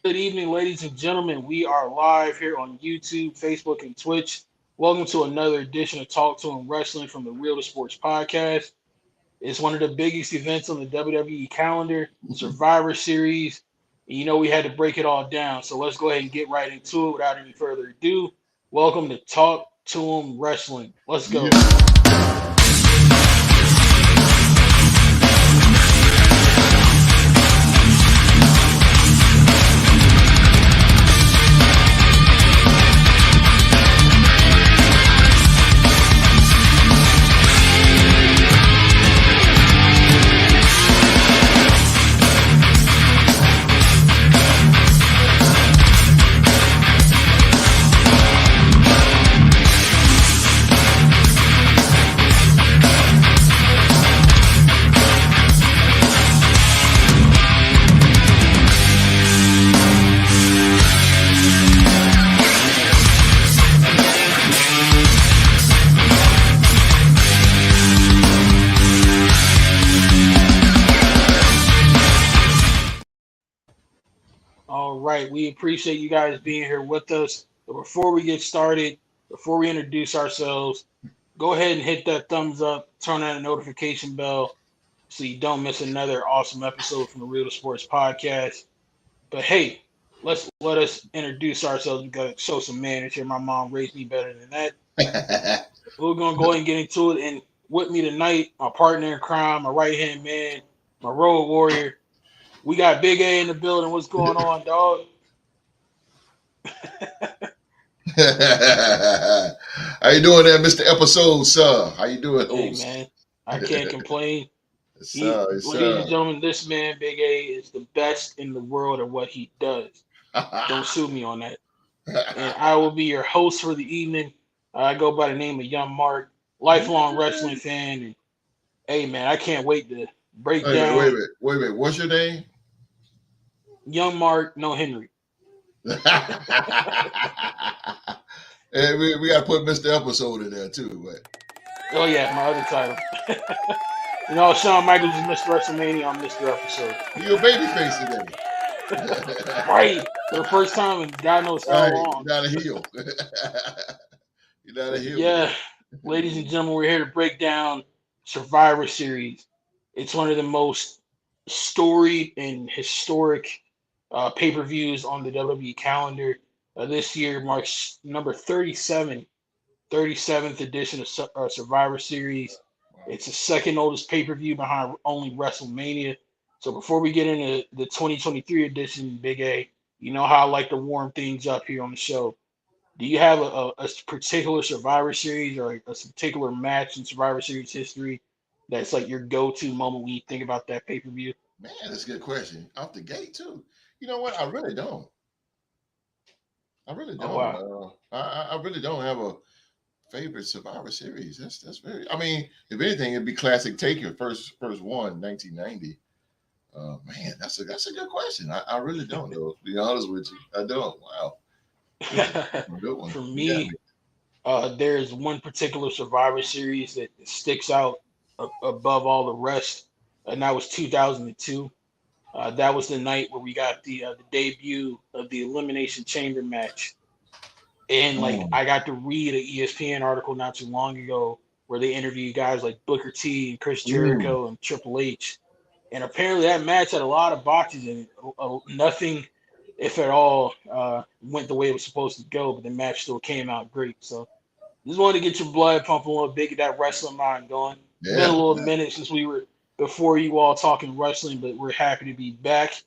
Good evening, ladies and gentlemen. We are live here on YouTube, Facebook, and Twitch. Welcome to another edition of Talk to 'em Wrestling from the Real to Sports podcast. It's one of the biggest events on the WWE calendar, Survivor Series. And you know we had to break it all down, so let's go ahead and get right into it without any further ado. Welcome to Talk to 'em Wrestling. Let's Yeah. go. All right, we appreciate you guys being here with us. But before we get started, before we introduce ourselves, go ahead and hit that thumbs up, turn on the notification bell so you don't miss another awesome episode from the Real to Sports podcast. But hey, let us introduce ourselves. We gotta show some manners here. My mom raised me better than that. We're gonna go ahead and get into it. And with me tonight, my partner in crime, my right hand man, my road warrior. We got Big A in the building. What's going on, dog? How you doing there, Mr. Episode, sir? How you doing, Hey host? man, I can't complain. Yes, He, sir. Yes, ladies and sir. gentlemen, this man, Big A, is the best in the world at what he does. Don't sue me on that. And I will be your host for the evening. I go by the name of Young Mark, lifelong wrestling fan. And hey, man, I can't wait to break Wait a minute, wait a down minute, wait a minute. What's your name? Young Mark, no Henry. And we got to put Mr. Episode in there too. But Oh yeah, my other title. You know, Shawn Michaels is Mr. WrestleMania. I'm Mr. Episode. you a baby face today. Right, for the first time in God knows how Right, you're long. not a heel. You're not a heel Yeah, today. ladies and gentlemen, we're here to break down Survivor Series. It's one of the most storied and historic pay-per-views on the WWE calendar. This year marks number 37, 37th edition of Survivor Series. It's the second oldest pay-per-view behind only WrestleMania. So before we get into the 2023 edition, Big A, you know how I like to warm things up here on the show. Do you have a particular Survivor Series or a particular match in Survivor Series history that's like your go-to moment when you think about that pay-per-view? Man, that's a good question. Off the gate too. You know what? I really don't. I really Oh don't. wow. I really don't have a favorite Survivor Series. That's very. I mean, if anything, it'd be Classic Taker first one, 1990. Man, that's a good question. I really don't know. To be honest with you, I don't. Wow, good one. For You got me, me. there's one particular Survivor Series that sticks out above all the rest, and that was 2002. That was the night where we got the debut of the Elimination Chamber match, and like Mm, I got to read an ESPN article not too long ago where they interviewed guys like Booker T and Chris mm. Jericho and Triple H, and apparently that match had a lot of botches in it. Nothing, if at all, went the way it was supposed to go, but the match still came out great. So just wanted to get your blood pumping a little bit, get that wrestling mind going. It's been a Yeah. little minute since we were before you all talking wrestling, but we're happy to be back.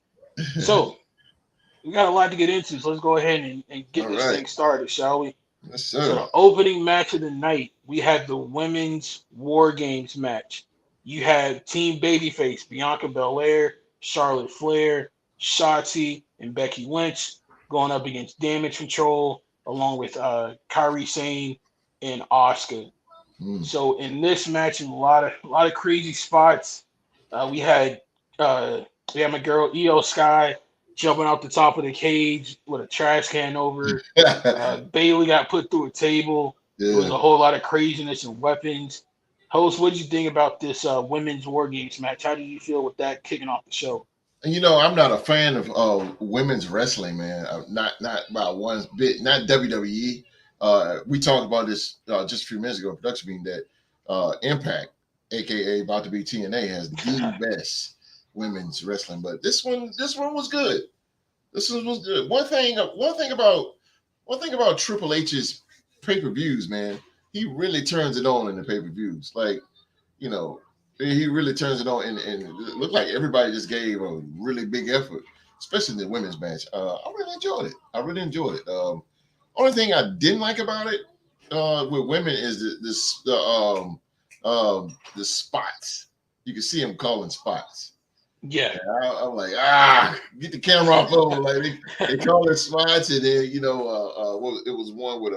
So we got a lot to get into, so let's go ahead and get All this right. thing started, shall we? Yes, So sir. the opening match of the night, we had the women's War Games match. You had Team Babyface, Bianca Belair, Charlotte Flair, Shotzi, and Becky Lynch going up against Damage Control, along with Kyrie Sane and Oscar. Mm. So in this match, in a lot of crazy spots, we had uh, we had my girl Io Sky jumping out the top of the cage with a trash can over her. Bailey got put through a table. It was Yeah. a whole lot of craziness and weapons. Host, what did you think about this women's war games match? How did you feel with that kicking off the show? And I'm not a fan of women's wrestling, man. Not by one bit. Not WWE. We talked about this just a few minutes ago. Production meeting that Impact, aka about to be TNA, has the best women's wrestling. But this one was good. This one was good. One thing about Triple H's pay-per-views, man. He really turns it on in the pay-per-views. Like you know, he really turns it on, and it looked like everybody just gave a really big effort, especially in the women's match. I really enjoyed it. I really enjoyed it. Only thing I didn't like about it with women is the spots. You can see him calling spots. Yeah. I'm like, get the camera off of them. Like they call it spots, and then it was one with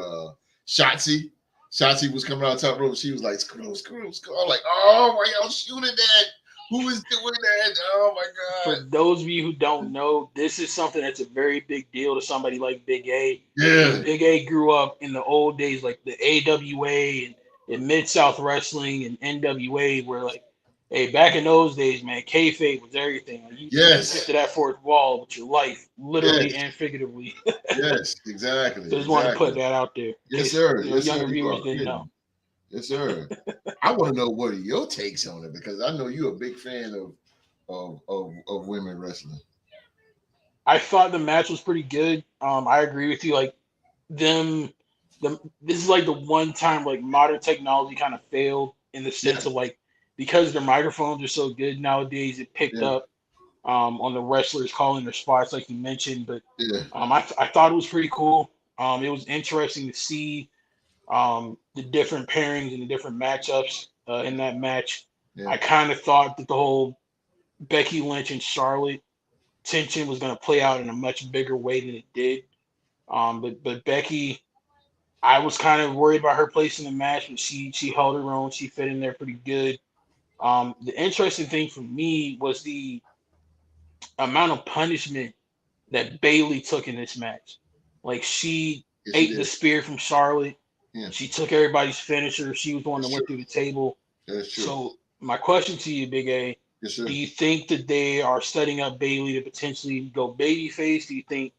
Shotzi. Shotzi was coming out top rope. She was like, screw, screw, screw. I'm like, oh, why y'all shooting that? Who is doing that? Oh my For god. those of you who don't know, this is something that's a very big deal to somebody like Big A, because Yeah, Big A grew up in the old days, like the AWA and Mid South Wrestling and NWA, where like, hey, back in those days, man, kayfabe was everything. Like you stick yes, to that fourth wall with your life, literally yes, and figuratively. yes, So exactly, just wanted to put exactly. that out there in Yes, case sir. Yes, sir. younger You viewers are didn't know. kidding. Yes, sir. I want to know what are your takes on it because I know you're a big fan of women wrestling. I thought the match was pretty good. I agree with you. Like them, this is like the one time like modern technology kind of failed in the sense Yeah, of like because their microphones are so good nowadays, it picked yeah, up on the wrestlers calling their spots like you mentioned. But yeah, I thought it was pretty cool. It was interesting to see the different pairings and the different matchups in that match. yeah. I kind of thought that the whole Becky Lynch and Charlotte tension was going to play out in a much bigger way than it did. But Becky, I was kind of worried about her place in the match, but she held her own. She fit in there pretty good. The interesting thing for me was the amount of punishment that Bailey took in this match. Like she Yes, she ate the did. spear from Charlotte. Yeah, She took everybody's finisher. She was the one that that's true. went through the table. That's true. So my question to you, Big A, Yes, do sir. you think that they are setting up Bailey to potentially go babyface? Do you think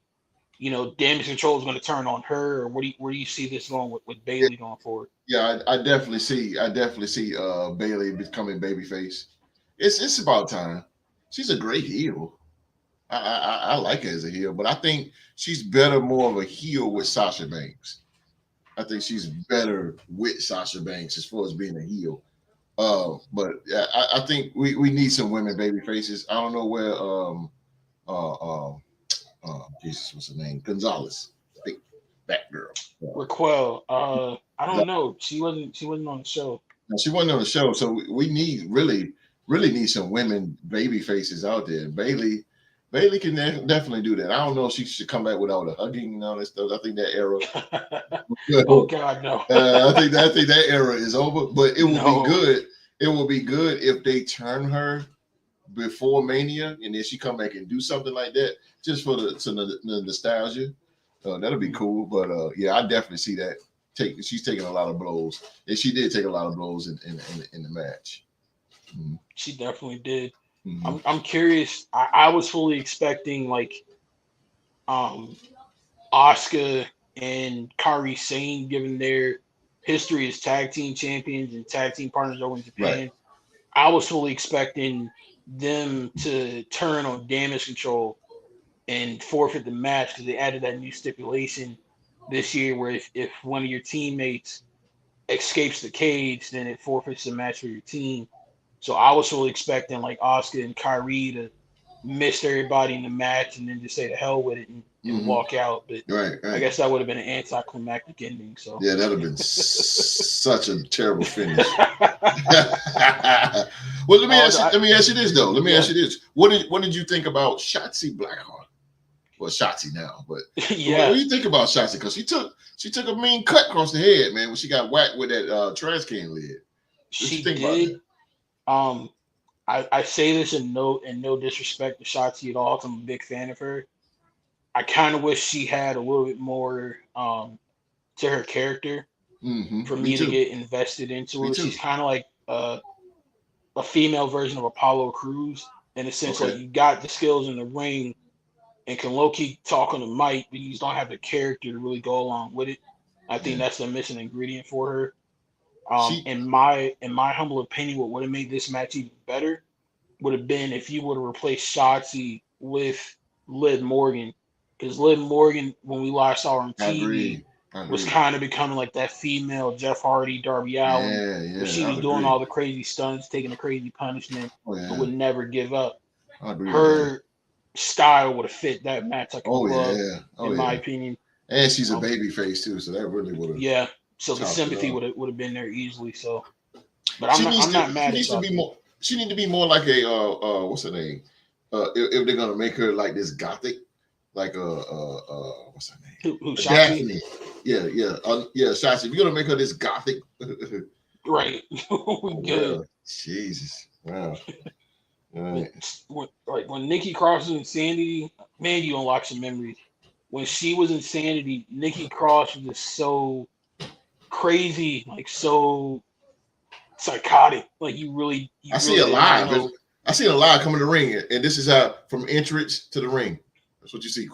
damage control is going to turn on her, or where do you see this going with Yeah, Bailey going forward? yeah. I definitely see Bailey becoming babyface. It's about time. She's a great heel. I like her as a heel, but I think she's better more of a heel with Sasha Banks. I think she's better with Sasha Banks as far as being a heel. But yeah, I think we need some women baby faces. I don't know where uh, um Jesus, what's her name? Gonzalez, big fat girl. Raquel, I Uh, don't know. She wasn't on the show. now, she wasn't on the show, so we need really need some women baby faces out there. Bailey can definitely do that. I don't know if she should come back with all the hugging and all that stuff. I think that era. Oh God, no, I think that era is over. But it will be no. good. It will be good if they turn her before Mania, and then she come back and do something like that, just for the nostalgia. That'll be Mm, cool. But yeah, I definitely see that. She's taking a lot of blows, and she did take a lot of blows in the match. Mm-hmm. she definitely did. Mm-hmm. I'm curious. I was fully expecting like um Asuka and Kairi Sane, given their history as tag team champions and tag team partners over in Right. Japan. I was fully expecting them to turn on damage control and forfeit the match because they added that new stipulation this year where if one of your teammates escapes the cage, then it forfeits the match for your team. So I was fully expecting like Oscar and Kyrie to miss everybody in the match and then just say the hell with it and Mm-hmm. walk out. But Right. I Right. guess that would have been an anticlimactic ending. So Yeah, that'd have been such a terrible finish. Well, let me oh, ask you. Let me ask you this though. Let me ask yeah, you this. What did you think about Shotzi Blackheart? Well, Shotzi now, but what yeah, do you think about Shotzi? Because she took a mean cut across the head, man, when she got whacked with that trash can lid. What you she think about that? did. Um, I say this in no disrespect to Shotzi at all. 'Cause I'm a big fan of her. I kind of wish she had a little bit more to her character for Me me to too. get invested into Me her. too. She's kind of like a female version of Apollo Crews. in a sense like Okay. you got the skills in the ring and can low key talk on the mic, but you just don't have the character to really go along with it. I think Yeah. that's the missing ingredient for her. She. In my humble opinion, what would have made this match even better would have been if you would have replaced Shotzi with Liv Morgan, because Liv Morgan, when we last saw her on I TV, agree. I was agree. kind of becoming like that female Jeff Hardy, Darby Allin, Yeah. where Yeah. she I was doing agree. all the crazy stunts, taking the crazy punishment, Oh but yeah. would never give up. I agree with that. Her style would have fit that match like a Oh glove, yeah. Oh in my yeah. opinion. And she's a Um, baby face too, so that really would have yeah, so the topped it sympathy off. would have been there easily. So, but I'm She not needs I'm to. not She mad at needs to be Shotzi. more. She need to be more like a what's her name? If they're gonna make her like this gothic, like what's her name? Who Shotzi? Daphne. Yeah, yeah, yeah. Shotzi. If you're gonna make her this gothic, Right, we oh good. well, Jesus, wow. All when, right. when Nikki Cross was in Sanity, man, you unlock some memories. When she was in Sanity, Nikki Cross was just so crazy, like so psychotic. Like I you see really a did not live. know. I see a live coming to the ring, and this is how from entrance to the ring. That's what you see.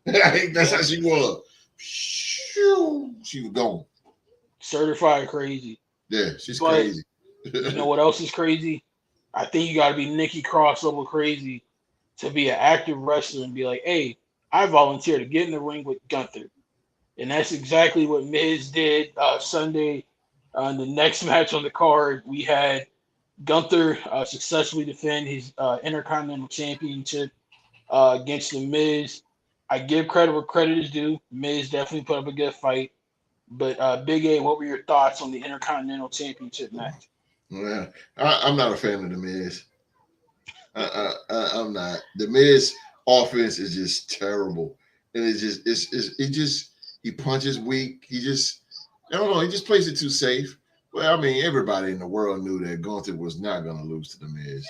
That's how Yep, she was. She was gone. certified crazy. Yeah, she's But crazy. you know what else is crazy? I think you got to be Nikki Cross level crazy to be an active wrestler and be like, hey, I volunteer to get in the ring with Gunther. And that's exactly what Miz did Sunday. In the next match on the card, we had Gunther successfully defend his Intercontinental Championship against the Miz. I give credit where credit is due. Miz definitely put up a good fight. But Big A, what were your thoughts on the Intercontinental Championship match? Yeah, I'm not a fan of the Miz. I'm not. The Miz offense is just terrible, and it just he punches weak. He just I don't know. He just plays it too safe. Well, I mean, everybody in the world knew that Gunther was not going to lose to the Miz.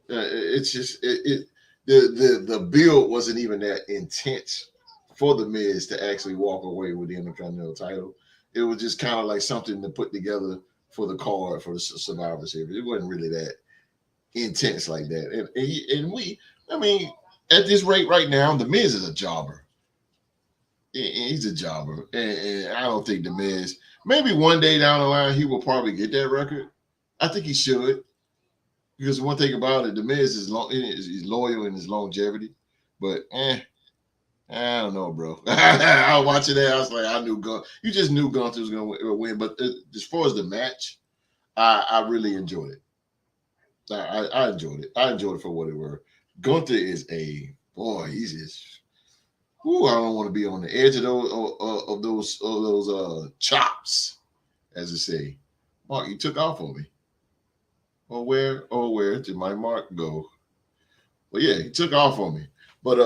It's just the build wasn't even that intense for the Miz to actually walk away with the Intercontinental title. It was just kind of like something to put together for the card for the Survivor Series. It wasn't really that intense like that. And we, I mean, at this rate right now, the Miz is a jobber. He's a jobber, and I don't think the Miz. Maybe one day down the line he will probably get that record. I think he should. Because one thing about it, the Miz is he's loyal in his longevity, but I don't know, bro. I was watching that. I was like, I knew Gun. You just knew Gunther was going to win. But as far as the match, I really enjoyed it. I enjoyed it. I enjoyed it for what it were. Gunther is a boy. He's just. Ooh, I don't want to be on the edge of those chops, as they say. Mark, you took off on me. Where did my mark go? Well, yeah, he took off on me. But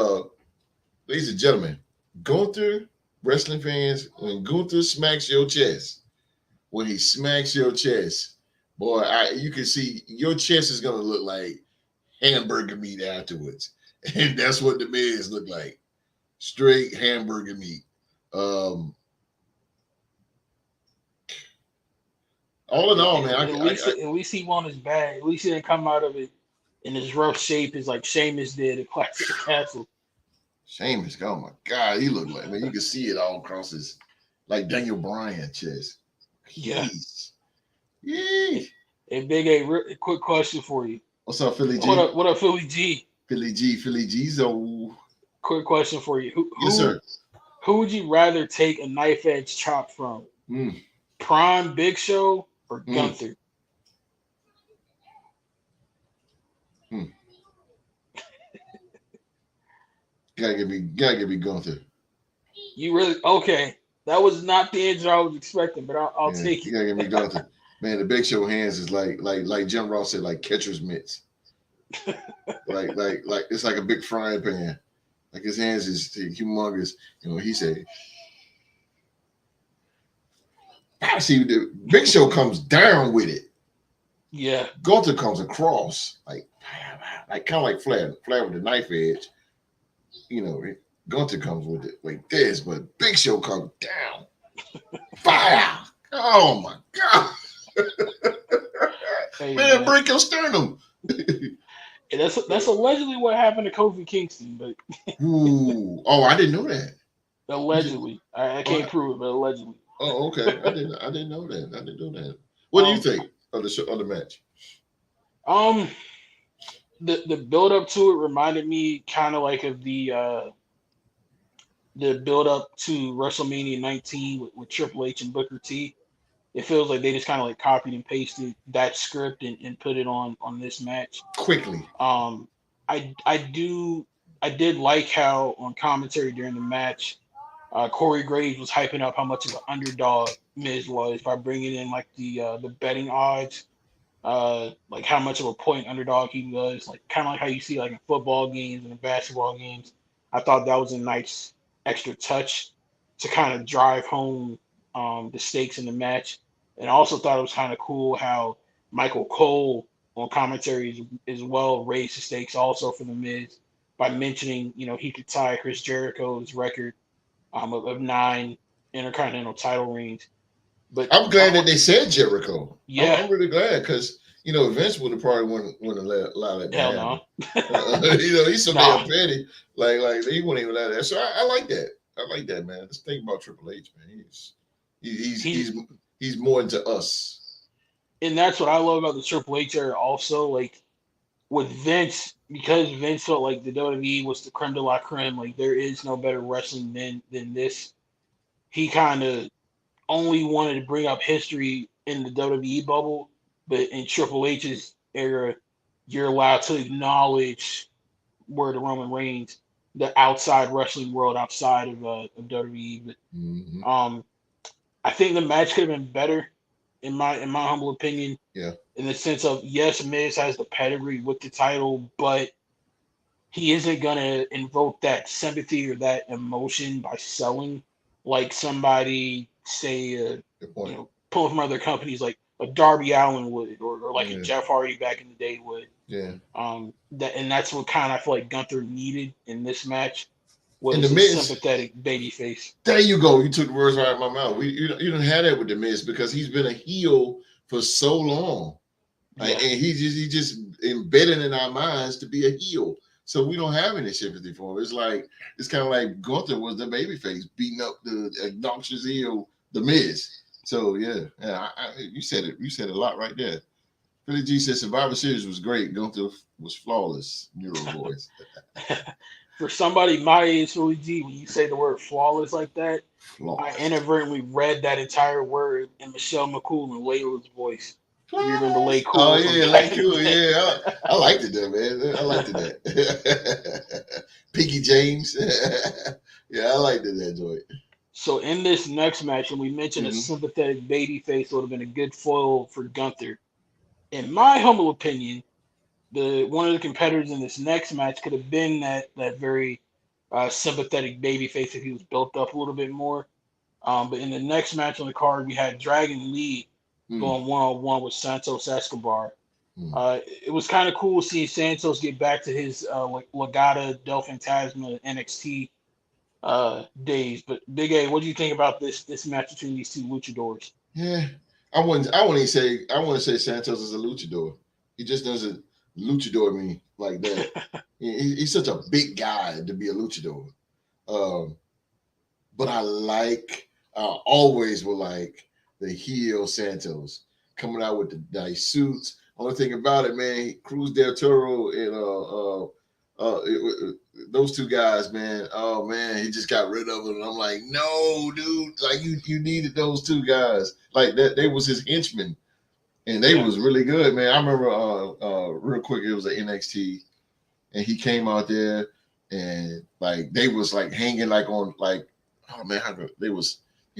ladies and gentlemen, Gunther, wrestling fans, when Gunther smacks your chest, when he smacks your chest, boy, you can see your chest is gonna look like hamburger meat afterwards. And that's what the Miz look like. Straight hamburger meat. Um, all in all, man, At least he won his bag. At least he didn't come out of it in his rough shape as like Sheamus did at Clash of the Castle. Sheamus, oh my God, he looked like, man, you can see it all across his, like Daniel Bryan chest. Yeah. Jeez. Yeah. Hey, Big A, quick question for you. What's up, Philly G? What up, Philly G? Philly G. So, Quick question for you. yes, sir. Who would you rather take a knife edge chop from? Mm, Prime Big Show or mm, Gunther? mm. Gotta give me Gunther. You really okay? That was not the answer I was expecting, but I'll Yeah, take you it. gotta give me Gunther. Man, the Big Show hands is like Jim Ross said, like catcher's mitts. like it's like a big frying pan. Like his hands is humongous. You know, he said. I see the Big Show comes down with it. Yeah. Gunther comes across like kind of like Flair with the knife edge. You know, Gunther comes with it like this, but Big Show comes down. Fire! Oh my God! Hey, Man, break your sternum. And that's allegedly what happened to Kofi Kingston, but Ooh, oh, I didn't know that. You just, allegedly, I oh, can't prove it, but allegedly. okay. I didn't know that. I didn't know that. What do you Um, think of the show, of the match? um, the build up to it reminded me kind of like of the build up to WrestleMania 19 with Triple H and Booker T. It feels like they just kind of like copied and pasted that script and put it on this match. Quickly. Um, I did like how on commentary during the match, Corey Graves was hyping up how much of an underdog Miz was by bringing in like the betting odds, like how much of a point underdog he was, like kind of like how you see like in football games and in basketball games. I thought that was a nice extra touch to kind of drive home the stakes in the match, and I also thought it was kind of cool how Michael Cole on commentary as well raised the stakes also for the Miz by mentioning he could tie Chris Jericho's record of 9 intercontinental title reigns. But I'm glad that they said Jericho. yeah, I'm really glad because Vince would have probably wouldn't allow that to hell happen. no, He's so nah. damn petty. Like he wouldn't even allow that. So I like that. I like that, man. Let's think about Triple H, man. He's He's more into us. and that's what I love about the Triple H era. Also, like with Vince, because Vince felt like the WWE was the creme de la creme. Like there is no better wrestling than this. He kind of only wanted to bring up history in the WWE bubble, but in Triple H's era, you're allowed to acknowledge where the Roman Reigns, the outside wrestling world outside of WWE. But Mm-hmm. I think the match could have been better, in my humble opinion. Yeah. In the sense of yes, Miz has the pedigree with the title, but he isn't gonna invoke that sympathy or that emotion by selling like somebody say Good point. pulling from other companies like a Darby Allen would or like a Yeah. Jeff Hardy back in the day would. Yeah. That's what kind of I feel like Gunther needed in this match And the was a Miz, sympathetic baby face. there you go. You took the words right out of my mouth. You don't have that with the Miz because he's been a heel for so long. Yeah. And he just embedded in our minds to be a heel. So we don't have any sympathy for him. It's kind of like Gunther was the babyface beating up the obnoxious heel, the Miz. So yeah, you said it. You said a lot right there. Philly G said Survivor Series was great. Gunther was flawless. Neuro voice. For somebody my age, Philly G, when you say the word flawless like that, I Flawless. inadvertently read that entire word in Michelle McCool and Layla's voice. You remember Flawless. Lay Cool Oh from yeah, back like in the cool. day? Yeah, I liked it there, man. I liked it that. Pinky James. Yeah, I liked it that joint. So in this next match, and we mentioned a Mm-hmm. sympathetic baby face would have been a good foil for Gunther. In my humble opinion, the one of the competitors in this next match could have been that very sympathetic baby face if he was built up a little bit more. But in the next match on the card, we had Dragon Lee Mm-hmm. going 1-on-1 with Santos Escobar. Mm-hmm. It was kind of cool seeing Santos get back to his Legata del Fantasma NXT days. But Big A, what do you think about this match between these two luchadors? Yeah, I wouldn't say Santos is a luchador. He just doesn't luchador me like that. He's such a big guy to be a luchador. Um, but I always will like the heel Santos coming out with the nice suits. Only thing about it, man, Cruz del Toro and those two guys, man. Oh man, he just got rid of them. And I'm like, no, dude, like you needed those two guys. Like that, they was his henchmen, and they was really good, man. I remember real quick, it was an NXT, and he came out there, and like they was like hanging like on like, oh man, he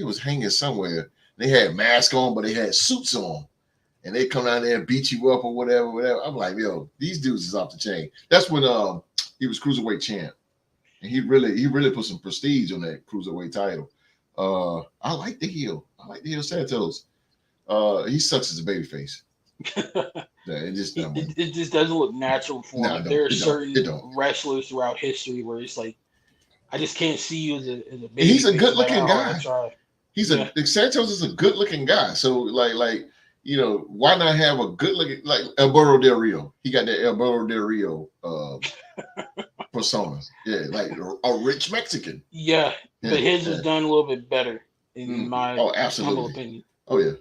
was hanging somewhere. They had masks on, but they had suits on, and they come out there and beat you up or whatever, whatever. I'm like, yo, these dudes is off the chain. That's when he was cruiserweight champ, and he really put some prestige on that cruiserweight title. I like the heel. I like the heel Santos. He sucks as a babyface. Yeah, it just doesn't look natural for him. No, Like, there are it certain don't. wrestlers throughout history where it's like I just can't see you as a He's a babyface, no matter good-looking how hard I guy. try. Santos is a good looking guy. So like you know, why not have a good looking like Alberto Del Rio? He got that Alberto Del Rio persona. Yeah, like a rich Mexican. Yeah, but Yeah, his was yeah. done a little bit better, in Mm. my Oh, humble absolutely. opinion. Oh yeah.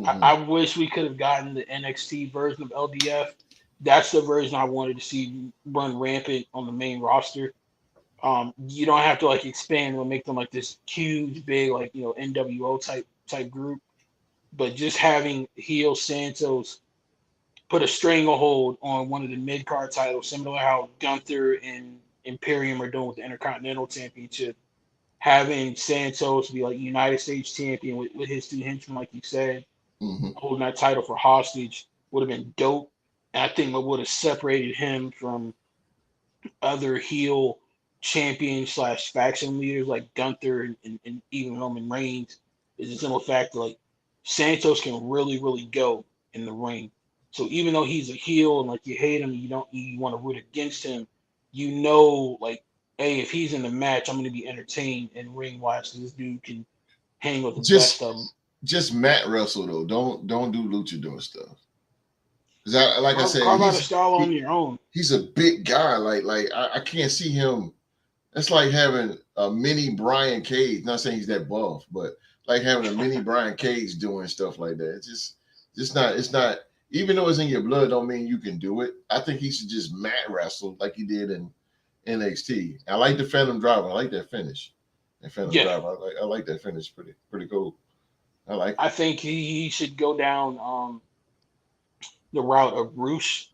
I wish we could have gotten the NXT version of LDF. That's the version I wanted to see run rampant on the main roster. You don't have to like expand or make them like this huge, big, like NWO type group, but just having heel Santos put a stranglehold on one of the mid card titles, similar to how Gunther and Imperium are doing with the Intercontinental Championship. Having Santos be like United States champion with his two henchmen, like you said, Mm-hmm. holding that title for hostage would have been dope. And I think what would have separated him from other heel champion slash faction leaders like Gunther and even Roman Reigns is the simple fact that like Santos can really, really go in the ring. So even though he's a heel and like you hate him, you want to root against him, like, hey, if he's in the match, I'm gonna be entertained and ring wise. So this dude can hang with the best Just of them. just Matt Russell though. Don't do luchador stuff. Because like I said, Carve out a style on your own. he's a big guy. I can't see him. That's like having a mini Brian Cage. Not saying he's that buff, but like having a mini Brian Cage doing stuff like that. It's not. It's not. Even though it's in your blood, don't mean you can do it. I think he should just mat wrestle like he did in NXT. I like the Phantom Driver. I like that finish. And Phantom Yeah, Driver. I like that finish. Pretty cool. I like it. I think he should go down the route of Roosh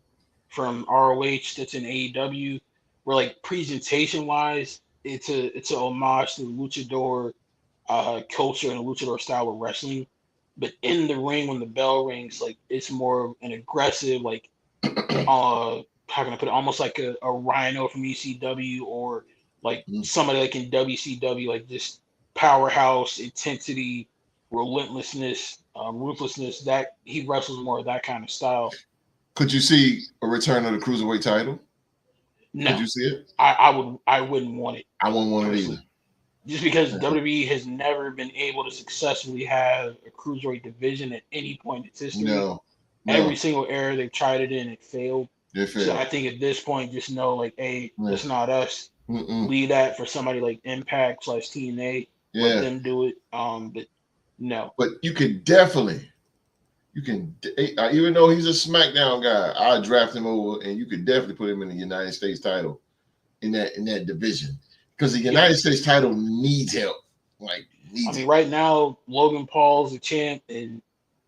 from ROH that's in AEW, where like presentation wise, it's a homage to the luchador culture and the luchador style of wrestling. But in the ring, when the bell rings, like it's more of an aggressive, like how can I put it, almost like a Rhino from ECW or like Mm. somebody like in WCW, like just powerhouse, intensity, relentlessness, ruthlessness. That he wrestles more of that kind of style. Could you see a return of the cruiserweight title? Could No, you see it? I wouldn't want it I wouldn't want it personally, either. just because WWE has never been able to successfully have a cruiserweight division at any point in its history. No, Every no, single era they've tried it in, it failed. they So I failed. think at this point, just know like, hey, Yeah. that's not us. Mm-mm. Leave that for somebody like Impact slash TNA. Let Yeah, them do it. But no, but you can, even though he's a SmackDown guy, I draft him over, and you could definitely put him in the United States title in that division because the yeah. United States title needs help, like I needs mean, it. right now Logan Paul's a champ, and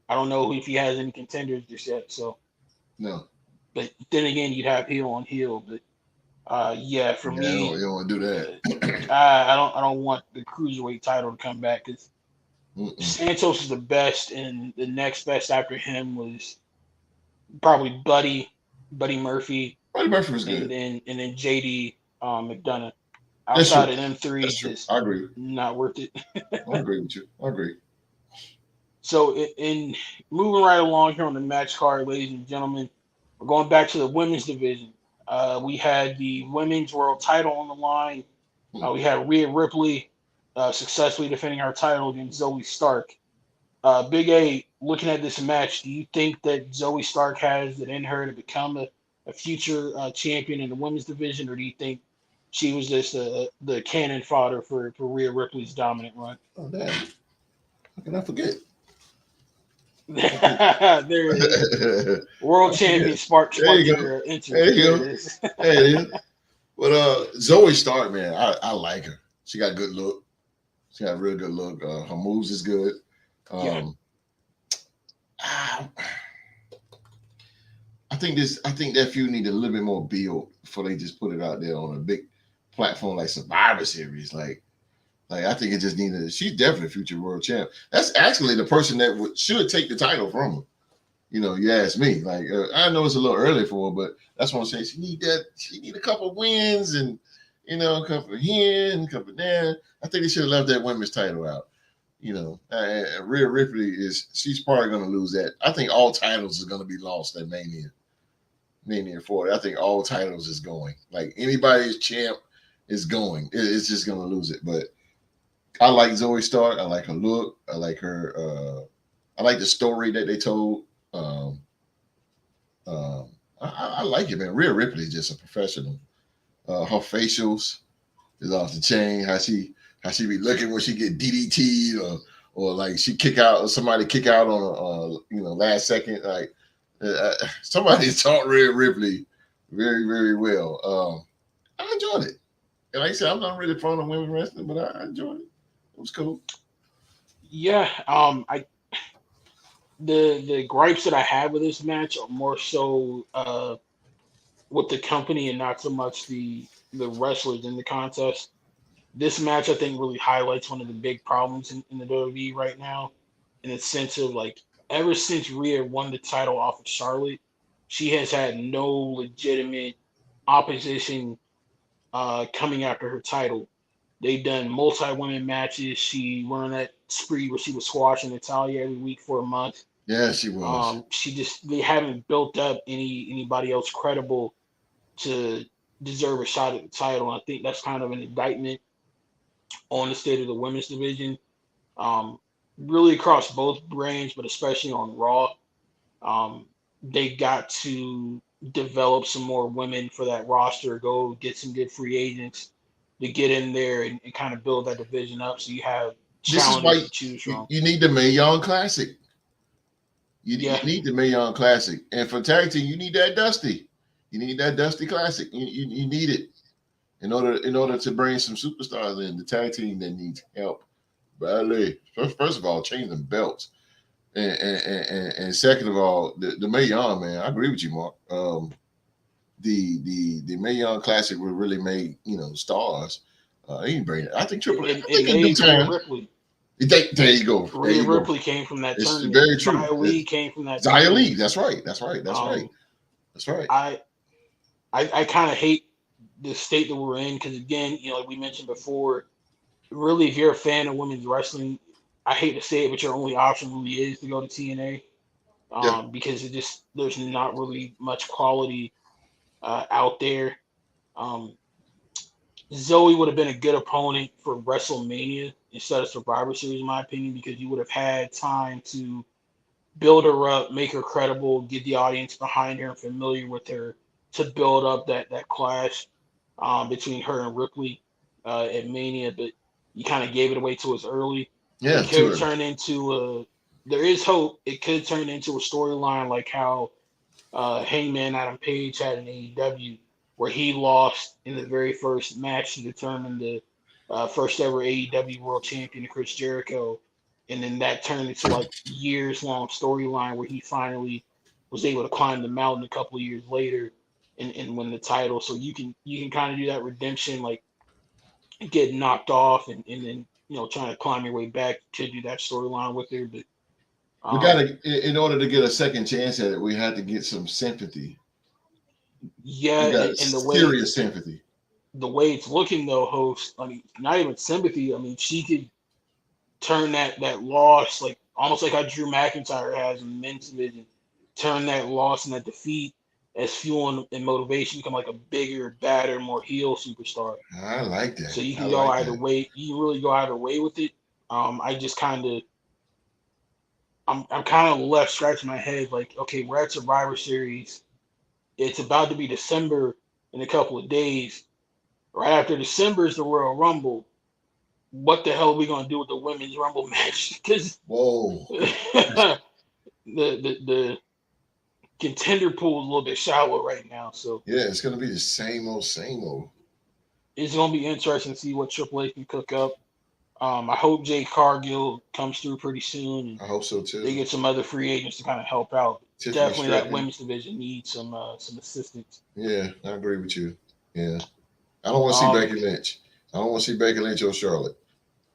I don't know if he has any contenders just yet. So, No, but then again, you'd have heel on heel. But yeah, for yeah, me, you don't want to do uh, that. I don't want the cruiserweight title to come back because Mm-mm. Santos is the best, and the next best after him was probably Buddy Murphy, Buddy Murphy was and good. then JD McDonough. That's true. Outside of them three, That's true. just I agree. not worth it. I agree with you. I agree. So in moving right along here on the match card, ladies and gentlemen, we're going back to the women's division. We had the women's world title on the line. Hmm. We had Rhea Ripley successfully defending her title against Zoe Stark. Big A, looking at this match, do you think that Zoe Stark has it in her to become a future champion in the women's division, or do you think she was just the cannon fodder for Rhea Ripley's dominant run? Oh damn! How can I forget? There it is. World I forget. champion spark There you sparked go. your There interest. you There it go. is. There it is. But Zoe Stark, man, I like her. She got a good look. She got a real good look. Her moves is good. Yeah. Um, I I think that feud need a little bit more build before they just put it out there on a big platform like Survivor Series. Like I think it just needed. She's definitely a future world champ. That's actually the person that should take the title from her. You ask me. Like I know it's a little early for her, but that's what I'm saying. She need that. She need a couple of wins and a couple here and a couple there. I think they should have left that women's title out. Rhea Ripley she's probably going to lose that. I think all titles are going to be lost at Mania 40. I think all titles is going. Like anybody's champ is going. It's just going to lose it. But I like Zoe Stark. I like her look. I I like the story that they told. Um, I like it, man. Rhea Ripley is just a professional. Her facials is off the chain. How she be looking when she get DDT'd or like she kick out or somebody kick out on last second. Like somebody taught Rhea Ripley very very well. I enjoyed it. And like I said, I'm not really fond of women's wrestling, but I enjoyed it. It was cool. Yeah, I the gripes that I have with this match are more so with the company and not so much the wrestlers in the contest. This match I think really highlights one of the big problems in the WWE right now, in the sense of like ever since Rhea won the title off of Charlotte, she has had no legitimate opposition coming after her title. They've done multi women matches. She went on that spree where she was squashing Natalia every week for a month. Yeah, she was. She just they haven't built up anybody else credible to deserve a shot at the title. I think that's kind of an indictment on the state of the women's division, um, really across both brands, but especially on Raw. Um, they got to develop some more women for that roster, go get some good free agents to get in there and kind of build that division up so you have This is why challengers to choose you, from. you need the Mae Young Classic. You Yeah, need the Mae Young Classic, and for tag team, you need that Dusty. You need that Dusty Classic. You need it in order to bring some superstars in. The tag team that needs help badly. First of all, change them belts, and second of all, the Mae Young, man. I agree with you, Mark. The Mae Young Classic would really make stars. He can bring it. I think Triple. I it think in due made Rhea time. Ripley. There you go. There Rhea you go. Ripley came from that It's tournament. very true. Xia Li came from that Xia tournament. Li. That's right. That's right. That's right. Um, That's right. I I kind of hate the state that we're in because again, like we mentioned before, really, if you're a fan of women's wrestling, I hate to say it, but your only option really is to go to TNA, Yeah. because it just there's not really much quality out there. Um, Zoe would have been a good opponent for WrestleMania instead of Survivor Series, in my opinion, because you would have had time to build her up, make her credible, get the audience behind her and familiar with her to build up that clash between her and Ripley at Mania. But you kind of gave it away to us early. Yeah. It Too could early. turn into a. There is hope. It could turn into a storyline like how Hangman Adam Page had in AEW, where he lost in the very first match to determine the first ever AEW World Champion, Chris Jericho, and then that turned into like years long storyline where he finally was able to climb the mountain a couple of years later and win the title. So you can kind of do that redemption, like get knocked off and then trying to climb your way back to do that storyline with her. But We got um, to, in order to get a second chance at it, we had to get some sympathy. yeah, We got and the way serious sympathy. it's looking though, host. I mean, not even sympathy. I mean, she could turn that loss like almost like how Drew McIntyre has in the men's division, turn that loss and that defeat as fuel and motivation, become like a bigger, badder, more heel superstar. I like So that. you I can go like either that. way. You can really go either way with it. I just kind of I'm kind of left scratching my head like, okay, we're at Survivor Series. It's about to be December in a couple of days. Right after December is the Royal Rumble. What the hell are we gonna do with the women's Rumble match? Because Whoa. the contender pool is a little bit shallow right now. So Yeah, it's gonna be the same old, same old. it's gonna be interesting to see what Triple H can cook up. I hope Jay Cargill comes through pretty soon and I hope so they too. get some other free agents to kind of help out. Tiffany Definitely that Stratton. women's division needs some assistance. Yeah, I agree with you. Yeah, I don't want to see Um, Becky Lynch. I don't want to see Becky Lynch or Charlotte.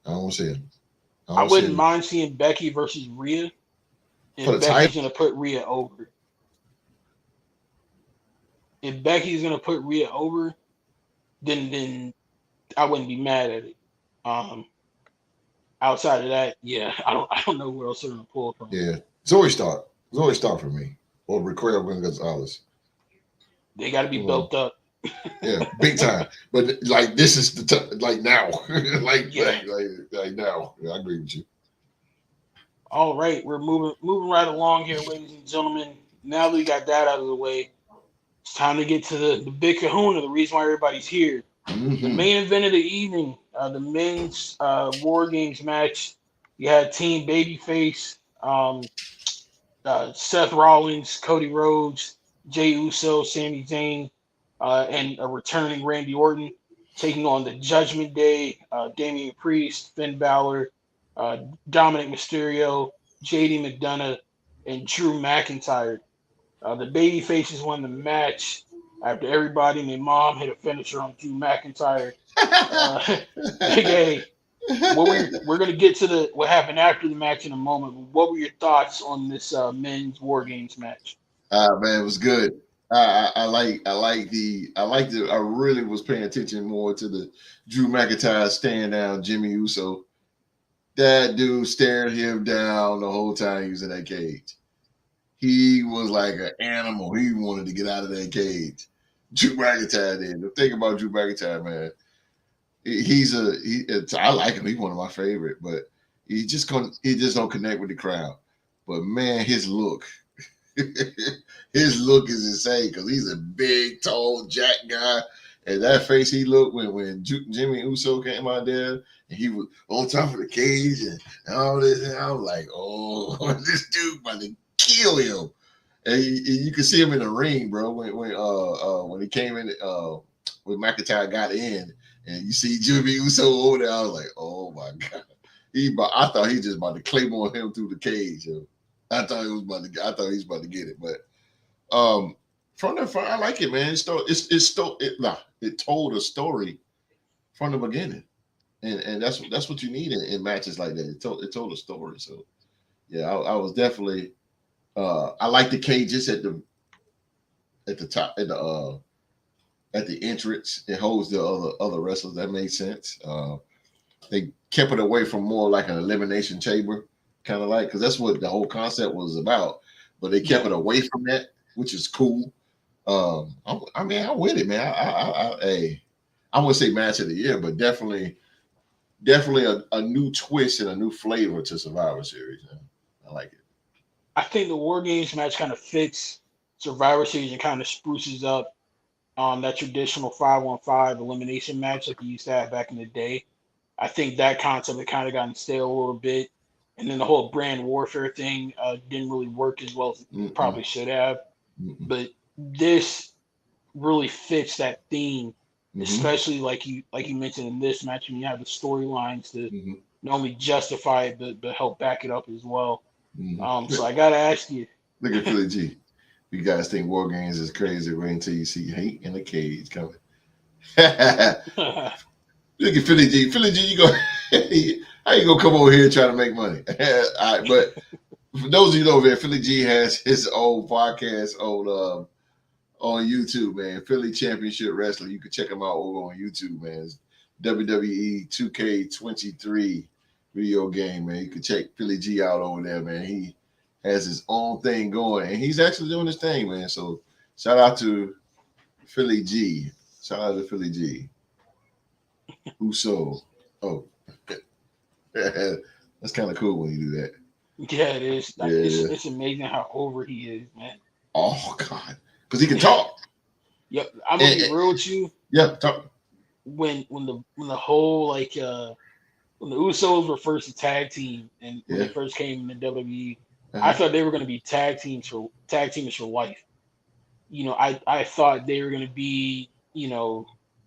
I don't want to see him. I don't I want to see wouldn't him mind seeing Becky versus Rhea for if the title. Becky's gonna put Rhea over. If Becky's gonna put Rhea over, then I wouldn't be mad at it. Um, Outside of that, yeah, I don't know where else they're gonna pull from. Yeah, Zoe Stark. Zoe Stark for me, or Raquel Gonzalez. They got to be Come on. built up. Yeah, big time. But like this is like now, like Yeah. now. Yeah, I agree with you. All right, we're moving right along here, ladies and gentlemen. Now that we got that out of the way, it's time to get to the big kahuna, the reason why everybody's here. The Hmm. main event of the evening, the men's War Games match. You had Team Babyface, Seth Rollins, Cody Rhodes, Jey Uso, Sami Zayn, and a returning Randy Orton taking on the Judgment Day, Damian Priest, Finn Balor, uh, Dominic Mysterio, JD McDonough, and Drew McIntyre. The baby faces won the match after everybody and their mom hit a finisher on Drew McIntyre. Uh, Big A, we're gonna get to the what happened after the match in a moment. But what were your thoughts on this men's War Games match? Man, it was good. I really was paying attention more to the Drew McIntyre stand down Jimmy Uso. That dude stared him down the whole time he was in that cage. He was like an animal. He wanted to get out of that cage. Drew McIntyre did. The thing about Drew McIntyre, man, I like him. He's one of my favorite, but he just don't connect with the crowd. But man, his look, his look is insane because he's a big, tall, jack guy. And that face he looked when Jimmy Uso came out there and he was on top of the cage and all this, and I was like, oh, this dude about to kill him. And you can see him in the ring, bro. When he came in, when McIntyre got in, and you see Jimmy Uso over there, I was like, oh my god. I thought he just about to claymore him through the cage. Yo. I thought he was about to get it, but from the front, I like it, man. It told a story from the beginning, and that's what you need in matches like that. It told a story. So yeah, I was definitely I like the cages at the top at the entrance. It holds the other wrestlers. That made sense. They kept it away from more like an elimination chamber, kind of like because that's what the whole concept was about. But they kept Yeah, it away from that, which is cool. I mean, I'm with it, man. Hey, I wouldn't say match of the year, but definitely a new twist and a new flavor to Survivor Series. Man. I like it. I think the War Games match kind of fits Survivor Series and kind of spruces up that traditional 5-on-5 elimination match like we used to have back in the day. I think that concept had kind of gotten stale a little bit, and then the whole brand warfare thing didn't really work as well as it Mm-mm, probably should have. mm-mm, But this really fits that theme, mm-hmm, especially like you mentioned in this match when you have the storylines to mm-hmm, not only justify it but help back it up as well. mm-hmm. So I gotta ask you. Look at Philly G. You guys think War Games is crazy? Wait until you see hate in the cage coming. Look at Philly G. Philly G, you go. How you gonna come over here and try to make money? All right, but for those of you over there, Philly G has his own podcast on YouTube, man. Philly Championship Wrestling. You can check him out over on YouTube, man. It's WWE 2K23 video game, man. You can check Philly G out over there, man. He has his own thing going, and he's actually doing his thing, man. So shout out to Philly G. Shout out to Philly G. Uso. Oh, that's kind of cool when you do that. Yeah, it is. Like, it's Yeah. it's amazing how over he is, man. Oh God, because he can talk. Yep, I'm gonna And, be real with you. yeah, talk. When the whole when the Usos were first a tag team and when they Yeah. first came in the WWE, I Uh-huh. thought they were gonna be tag teamers for life. I thought they were gonna be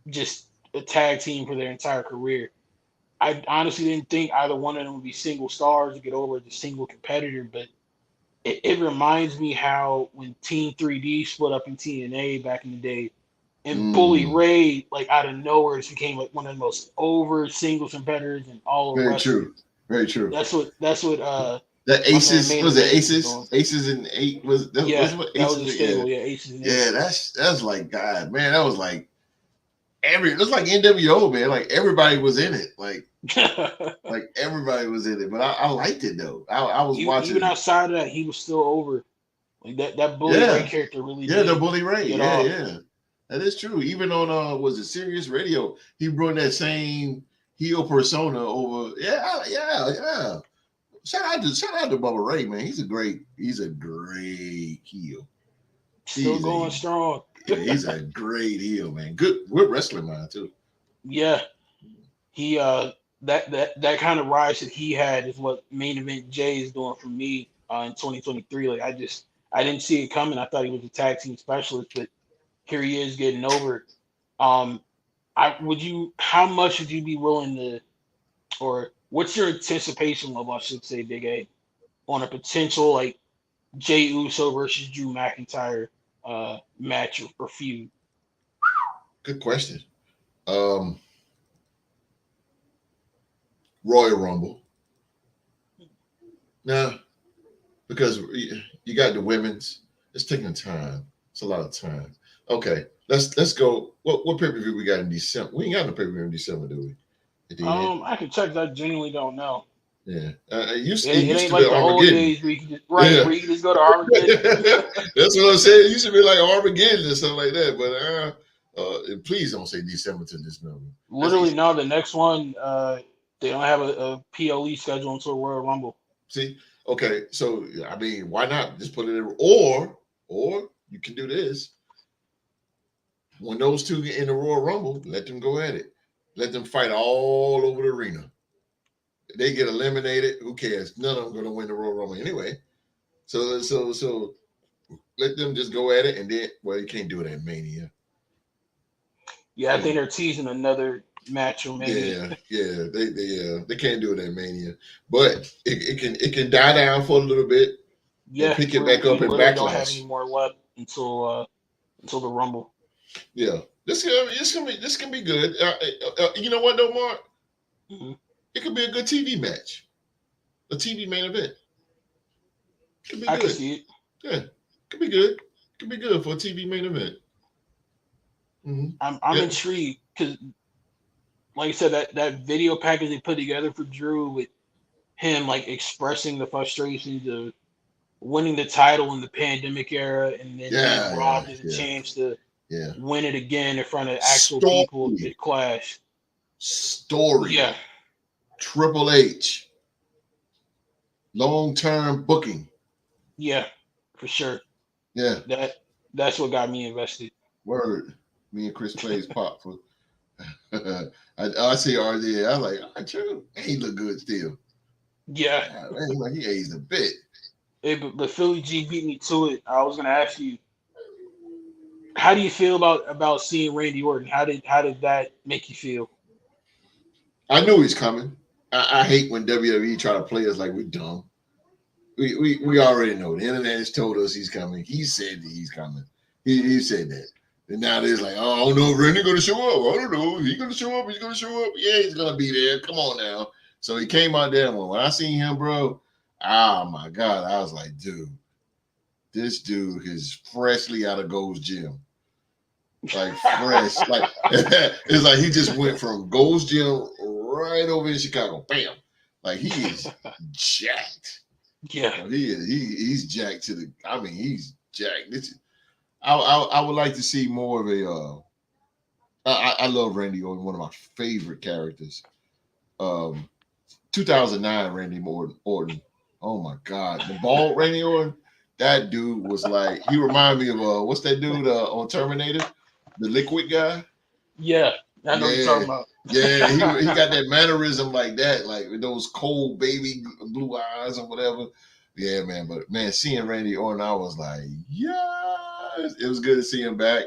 just a tag team for their entire career. I honestly didn't think either one of them would be single stars to get over as a single competitor, but it reminds me how when Team 3D split up in TNA back in the day, and Bully Mm, Ray, like out of nowhere, just became like one of the most over singles competitors in all of very wrestling. true. Very true. That's what The my man Aces Main was it Event was Aces? doing. Aces and eight was that Yeah, was what that was Aces a and yeah. stable. Yeah, Aces and Yeah, Eights. that's like God, man. That was like it was like NWO, man. Like everybody was in it. Like everybody was in it. But I liked it though. I was Even watching. outside of that, he was still over. Like that Bully Ray Yeah. character really Yeah, the did Bully Ray. get Yeah, off. yeah. That is true. Even on was it Sirius Radio, he brought that same heel persona over. Yeah, yeah, yeah. shout out to Bubba Ray, man. He's a great heel. Still He's going a strong. he's a great heel, man. Good wrestling mind too. Yeah, he that kind of rise that he had is what main event Jay is doing for me in 2023. Like I didn't see it coming. I thought he was a tag team specialist, but here he is getting over. Um, how much would you be willing to, or what's your anticipation level, I should say, Big A, on a potential like Jey Uso versus Drew McIntyre match or feud? Good question. Um, Royal Rumble. Now, because you got the women's, it's taking time. It's a lot of time. Okay, let's go. What pay per view we got in December? We ain't got no pay per view in December, do we? At the end? I can check. I genuinely don't know. Yeah, It, it it used ain't to be like the old Armageddon. days where you can just, Yeah, where you can just go to Armageddon. that's what I'm saying. It used to be like Armageddon and something like that. But and please don't say December to this number. Literally, no. The next one, they don't have a PLE schedule until Royal Rumble. See, okay, so I mean, why not just put it in? Or you can do this. When those two get in the Royal Rumble, let them go at it. Let them fight all over the arena. They get eliminated. Who cares? None of them going to win the Royal Rumble anyway. So let them just go at it, and then you can't do it at Mania. Yeah, I think they're teasing another match or maybe. They can't do it at Mania, but it can die down for a little bit. Yeah, and pick it back up in Backlash. Don't have any more left until the Rumble. Yeah, this can be good. You know what though, Mark? Mm-hmm. It could be a good TV match, a TV main event. Could be good. I can see it. Yeah, could be good. Could be good for a TV main event. Mm-hmm. I'm intrigued because, like I said, that video package they put together for Drew with him like expressing the frustrations of winning the title in the pandemic era and then being robbed of the chance to win it again in front of actual people at Clash. Story. Yeah. Triple H. Long-term booking. Yeah, for sure. Yeah. That's what got me invested. Word. Me and Chris plays pop for I see RDA. I was like, true. He look good still. Yeah. Man, he aged a bit. Hey, but Philly G beat me to it. I was gonna ask you, how do you feel about seeing Randy Orton? How did that make you feel? I knew he's coming. I hate when WWE try to play us like we're dumb. We already know. The internet has told us he's coming. He said that he's coming. He said that. And now there's like, oh, I don't know if Randy's gonna show up. I don't know. He's gonna show up. He's gonna show up. Yeah, he's gonna be there. Come on now. So he came out there. When I seen him, bro, oh my God, I was like, dude, this dude is freshly out of Gold's Gym. Like fresh. Like it's like he just went from Gold's Gym right over in Chicago. Bam. Like he is jacked. Yeah. He's jacked to the he's jacked. I would like to see more of a I love Randy Orton, one of my favorite characters. 2009 Randy Orton. Oh my God. The bald Randy Orton, that dude was like, he reminded me of what's that dude on Terminator? The liquid guy? Yeah. I know what you're talking about. Yeah, he got that mannerism like that, like with those cold baby blue eyes or whatever. Yeah, man. But man, seeing Randy Orton, I was like, yes. It was good to see him back.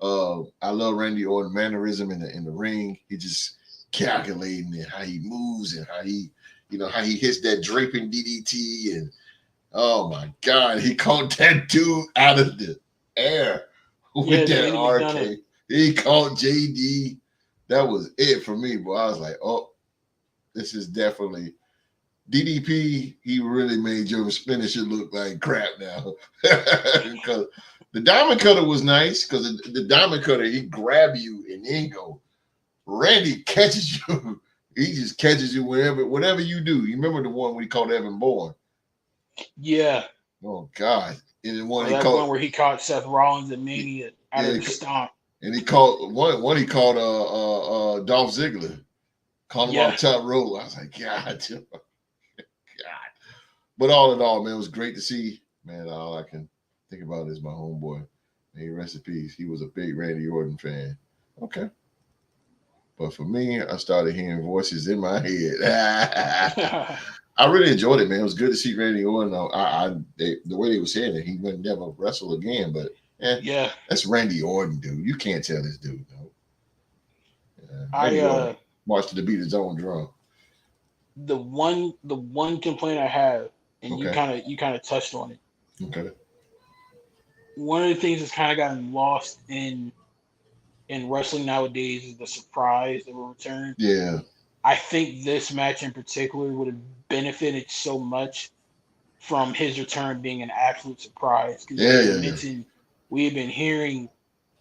I love Randy Orton mannerism in the ring. He just calculating and how he moves and how he hits that draping DDT and oh my God, he caught that dude out of the air with that RK. He caught JD. That was it for me, boy. I was like, oh, this is definitely DDP. He really made your finisher look like crap now. Because the Diamond Cutter was nice because the Diamond Cutter, he grab you and then go. Randy catches you. He just catches you whatever you do. You remember the one he called Evan Bourne? Yeah. Oh God. And the one one where he caught Seth Rollins and Mania out of the stomp. And he called one. He called Dolph Ziggler. Called him off top rope. I was like, God. But all in all, man, it was great to see. Man, all I can think about is my homeboy. May he rest in peace. He was a big Randy Orton fan. Okay. But for me, I started hearing voices in my head. I really enjoyed it, man. It was good to see Randy Orton. The way they were saying it, he would never wrestle again. But Yeah, that's Randy Orton, dude. You can't tell this dude, no. Randy I Orton marched to the beat of his own drum. the one complaint I have, and you Okay. kind of touched on it. Okay. One of the things that's kind of gotten lost in wrestling nowadays is the surprise of a return. Yeah. I think this match in particular would have benefited so much from his return being an absolute surprise. Because Yeah. like you Yeah. Yeah. mentioned, we have been hearing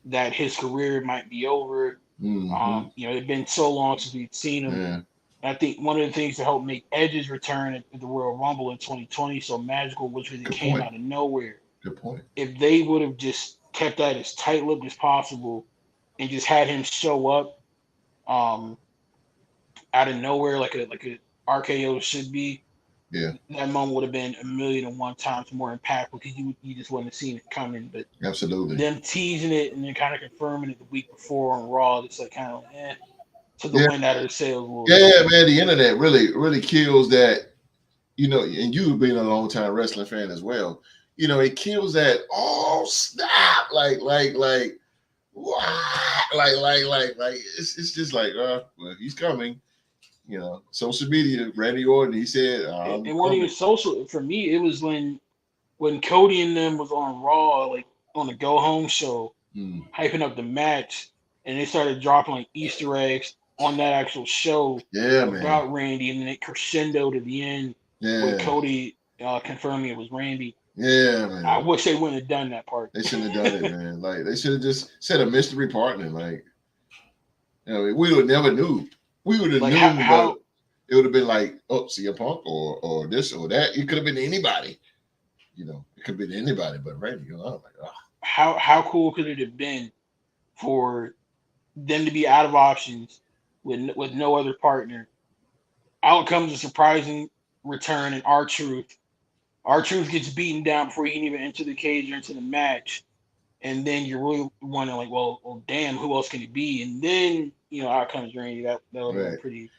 that his career might be over. Mm-hmm. It's been so long since we've seen him. Yeah. And I think one of the things to help make Edge's return at the Royal Rumble in 2020 so magical was because it Good came point. out of nowhere. Good point. If they would have just kept that as tight-lipped as possible and just had him show up um, out of nowhere like a RKO should be, Yeah. that moment would have been a million and one times more impactful because you just wouldn't have seen it coming. But Absolutely. them teasing it and then kind of confirming it the week before on Raw, it's like kind of like, took the Yeah. wind out of the sails a little Yeah, bit. man. The internet really kills that. And you being a long time wrestling fan as well. It kills that. Oh snap! Like, what? Like. It's just like, well, he's coming. Social media. Randy Orton. He said, It "I'm wasn't even coming." social for me. It was when Cody and them was on Raw, like on the Go Home show, Mm. hyping up the match, and they started dropping like Easter eggs on that actual show Yeah, man. about Randy, and then it crescendoed at the end with Yeah, Cody confirming it was Randy. yeah, I man. wish they wouldn't have done that part. They shouldn't have done it, man. Like they should have just said a mystery partner. Like, we would never knew. We would have Like known, but how it would have been like, oh, CM Punk or this or that. It could have been anybody. It could have been anybody, but Randy. I'm like, oh. how cool could it have been for them to be out of options with no other partner? Out comes a surprising return in R-Truth. R-Truth gets beaten down before he can even enter the cage or into the match. And then you're really wondering, like, well, damn, who else can it be? And then, out comes Randy. That would have been Right.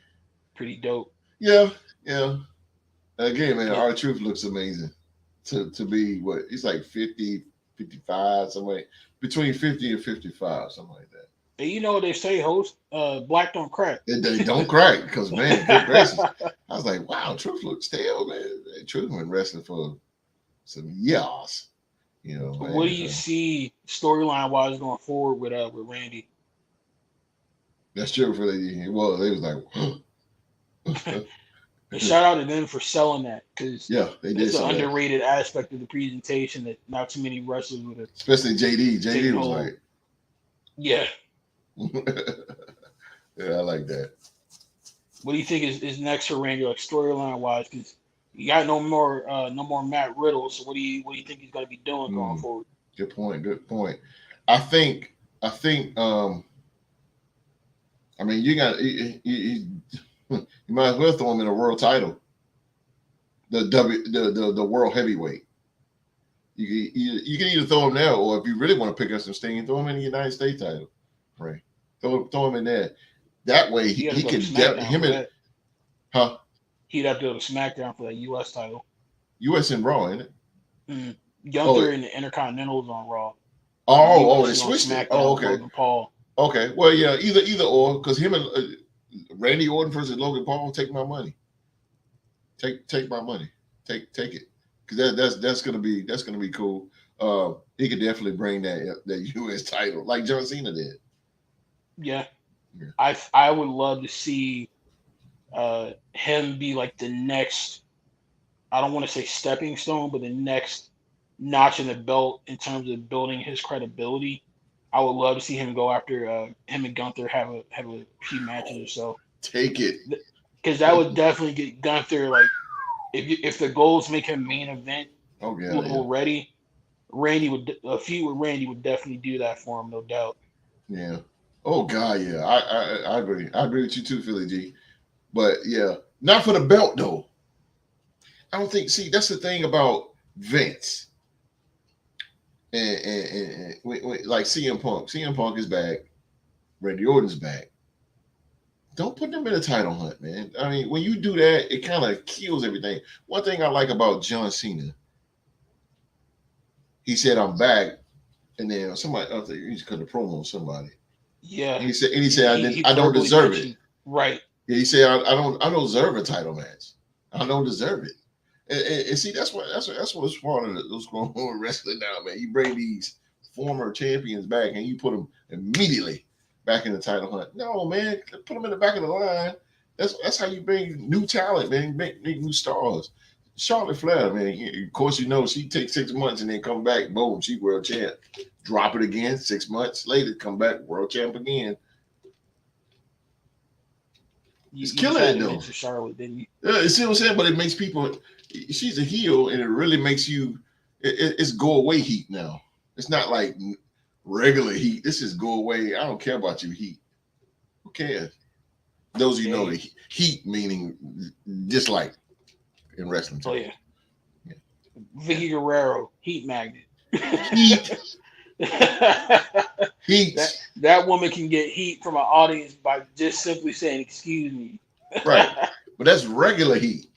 pretty dope. Yeah, yeah. Again, man, But R-Truth looks amazing. To be what he's like 50, 55, somewhere between 50 and 55, something like that. and you know what they say, host? Black don't crack. They don't crack because, man, good gracious. I was like, wow, Truth looks stale, man. Truth been wrestling for some years. What do you see storyline wise going forward with Randy? That's true for they was like, And shout out to them for selling that because yeah, they did it's an sell that. underrated aspect of the presentation that not too many wrestlers would have. Especially JD. JD Taking was hold. like, Yeah. yeah, I like that. What do you think is next for Randy, like storyline wise? Because you got no more Matt Riddle. So what do you think he's going to be doing going forward? Good point. Good point. I think. I mean, you got you might as well throw him in a world title. The world heavyweight. You can either throw him there, or if you really want to pick up some steam, throw him in the United States title. Right. Throw him in there. That way he can He'd have to go to SmackDown for that U.S. title. U.S. and Raw, ain't it? Gunther and the Intercontinentals on Raw. They switched it. Okay. Logan Paul. Okay. Well, yeah, either or, because him and Randy Orton versus Logan Paul, take my money. Take my money. Take it, because that's gonna be cool. He could definitely bring that U.S. title like John Cena did. Yeah. I would love to see him be like the next. I don't want to say stepping stone, but the next notch in the belt in terms of building his credibility. I would love to see him go after him and Gunther have a few matches or so. Take it, because that would definitely get Gunther like if the goals make him main event already. A feud with Randy would definitely do that for him, no doubt. Yeah. Oh God, yeah. I agree. I agree with you too, Philly G. But yeah, not for the belt though. I don't think. See, that's the thing about Vince and like CM Punk. CM Punk is back. Randy Orton's back. Don't put them in a title hunt, man. I mean, when you do that, it kind of kills everything. One thing I like about John Cena, he said, "I'm back," and then somebody else, he's cut a promo on somebody. Yeah, And he said, he I don't verbally deserve it. mentioned right. Yeah, he said, I don't deserve a title match. I don't deserve it. And see, that's what's part of what's going on with wrestling now, man. You bring these former champions back and you put them immediately back in the title hunt. No, man, put them in the back of the line. That's how you bring new talent, man. Make new stars. Charlotte Flair, man. Of course, you know she takes 6 months and then come back. Boom, she world champ. Drop it again. 6 months later, come back world champ again. It's You killing it decided to though. mention Charlotte, didn't you? Yeah, you see what I'm saying? But it makes people. She's a heel, and it really makes you. It's go away heat now. It's not like regular heat. This is go away. I don't care about you heat. Who cares? Those of you know the heat meaning dislike in wrestling. Oh yeah. Vicky Guerrero, heat magnet. Heat. Heat. That woman can get heat from an audience by just simply saying "excuse me." Right, but that's regular heat.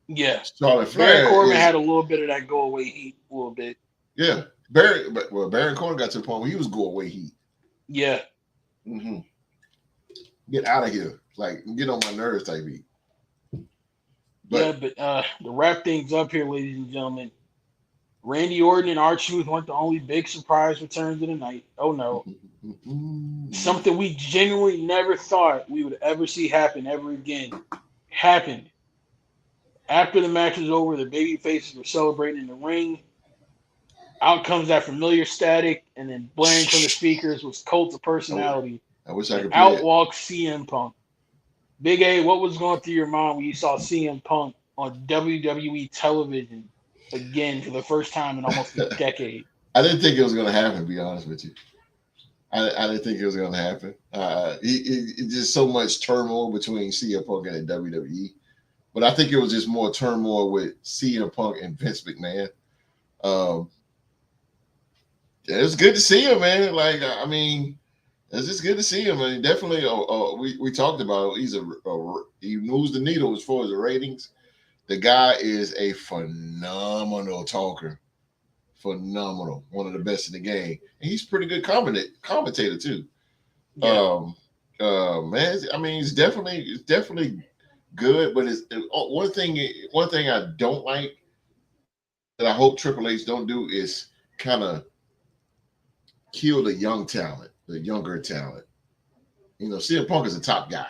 Yeah. Charlotte Flair. Baron Corbin had a little bit of that go away heat, a little bit. Yeah, Baron Corbin got to the point where he was go away heat. Yeah. Mm-hmm. Get out of here, like get on my nerves type heat. But to wrap things up here, ladies and gentlemen, Randy Orton and R-Truth weren't the only big surprise returns of the night. Oh no. Something we genuinely never thought we would ever see happen ever again happened. After the match was over, the baby faces were celebrating in the ring. Out comes that familiar static, and then blaring from the speakers was Cult of Personality. I wish I could. Out walks CM Punk. Big A, what was going through your mind when you saw CM Punk on WWE television again for the first time in almost a decade? I didn't think it was going to happen, to be honest with you. I didn't think it was going to happen. It's just so much turmoil between CM Punk and the WWE. But I think it was just more turmoil with CM Punk and Vince McMahon. It was good to see him, man. Like, I mean, it's just good to see him. And definitely, we talked about it. He moves the needle as far as the ratings. The guy is a phenomenal talker. Phenomenal. One of the best in the game. And he's a pretty good commentator, too. Yeah. Man, I mean, it's definitely good, but it's one thing I don't like that I hope Triple H don't do is kind of kill the young talent, the younger talent. You know, CM Punk is a top guy.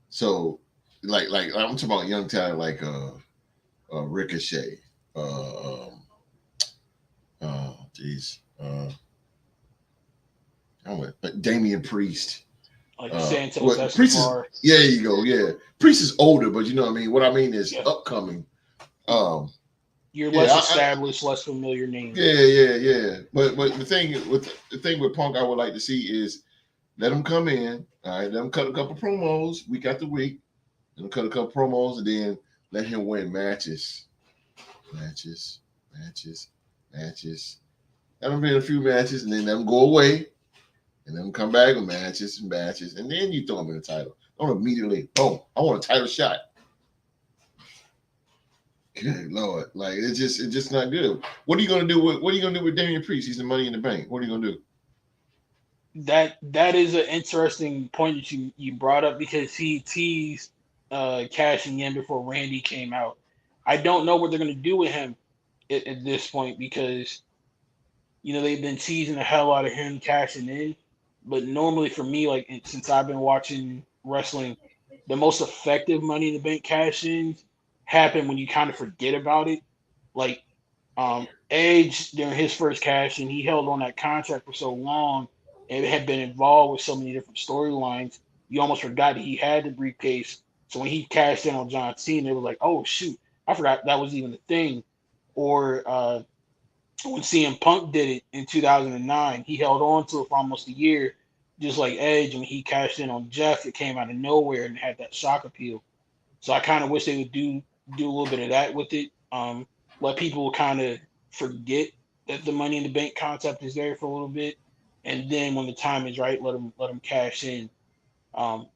So like I'm talking about young talent like Ricochet, Damian Priest. Like Santos Escobar. Priest is, yeah, you go. Yeah, Priest is older, but you know what I mean. What I mean is upcoming. You're less established, less familiar name. Yeah. But the thing with Punk, I would like to see is let him come in. All right, let him cut a couple promos week after week. Let him cut a couple promos, and then let him win matches. Let him win a few matches, and then let him go away. And then come back with matches, and then you throw him in the title. Don't immediately, boom, I want a title shot. Good Lord. Like it's just not good. What are you gonna do with Damian Priest? He's the Money in the Bank. What are you gonna do? That is an interesting point that you brought up because he teased cashing in before Randy came out. I don't know what they're gonna do with him at this point because they've been teasing the hell out of him cashing in. But normally for me, like since I've been watching wrestling, the most effective Money in the Bank cash-ins happen when you kind of forget about it. Like Edge during his first cash-in, he held on that contract for so long and had been involved with so many different storylines, you almost forgot that he had the briefcase. So when he cashed in on John Cena, it was like, oh shoot, I forgot that was even a thing. Or when CM Punk did it in 2009, he held on to it for almost a year, just like Edge. When he cashed in on Jeff, it came out of nowhere and had that shock appeal. So I kind of wish they would do do a little bit of that with it. Let people kind of forget that the Money in the Bank concept is there for a little bit, and then when the time is right, let them cash in. Um,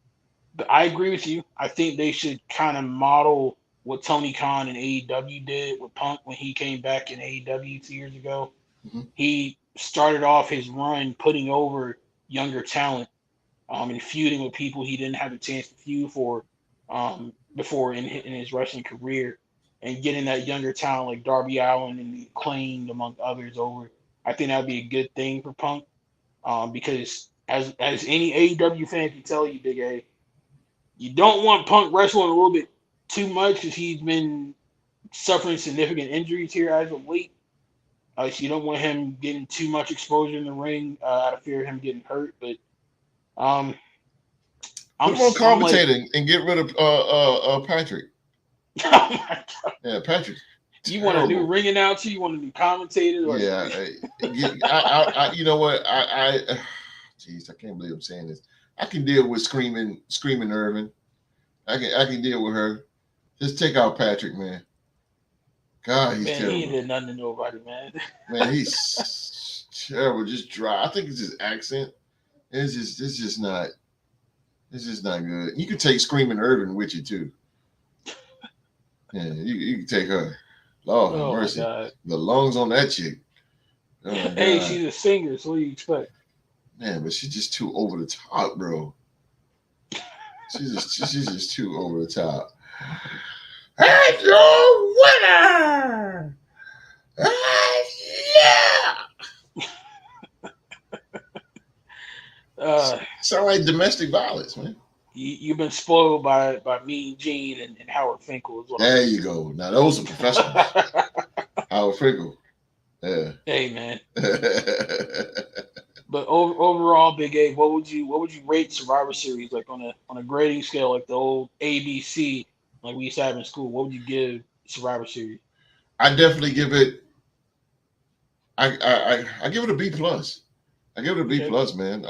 but I agree with you. I think they should kind of model what Tony Khan and AEW did with Punk when he came back in AEW 2 years ago. Mhm. He started off his run putting over younger talent, and feuding with people he didn't have a chance to feud for, before in his wrestling career, and getting that younger talent like Darby Allin and the Acclaimed, among others, over. I think that would be a good thing for Punk, because as any AEW fan can tell you, Big A, you don't want Punk wrestling a little bit too much because he's been suffering significant injuries here as of late. So you don't want him getting too much exposure in the ring, out of fear of him getting hurt. But um, Put I'm him on I'm like, commentating and get rid of Patrick. oh my God, Yeah, Patrick, you want a new terrible. ring announcer? You want a new commentator? Like, Yeah, you know what? Jeez, I can't believe I'm saying this. I can deal with screaming Irvin. I can deal with her. Just take out Patrick, man. God, he's man, he ain't terrible. did nothing to nobody, man. Man, he's terrible. Just dry. I think it's his accent. It's just not good. You could take Screaming Irvin with you too. Yeah, you can take her. Lord have Oh my mercy. God. The lungs on that chick. Oh my Hey, God. she's a singer, so what do you expect? Man, but she's just too over the top, bro. She's just too over the top. And your winner! Yeah! Uh, Sound like domestic violence, man. you've been spoiled by Mean Gene and Howard Finkel is what I'm There you go. Now those are professionals. hearing. Howard Finkel. Yeah. Hey man, but overall, Big A, what would you rate Survivor Series, like on a grading scale, like the old ABC, like we used to have in school? What would you give Survivor Series? I definitely give it. I give it a B plus. I give it a B Okay. plus, man.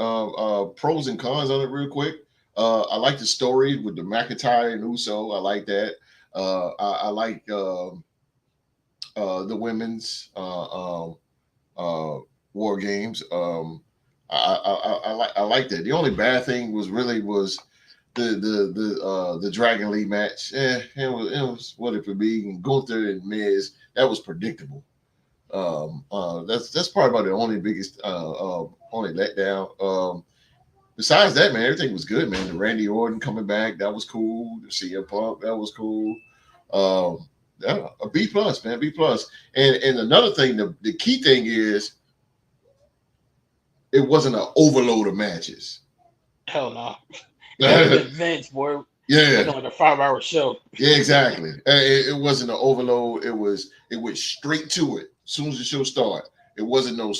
Pros and cons on it, real quick. I like the story with the McIntyre and Uso. I like that. I like the women's war games. I like that. The only bad thing was the Dragon League match. It was what it could be. And Gunther and Miz, that was predictable. That's probably about the only biggest only letdown. Besides that, man, everything was good, man. The Randy Orton coming back, that was cool. The CM Punk, that was cool. Yeah, a B plus, man, B plus. And another thing, the key thing is it wasn't an overload of matches. Hell no. That would have Yeah, been Vince, boy, making like a 5-hour show. yeah, exactly. It wasn't an overload. It went straight to it. As soon as the show started, it wasn't no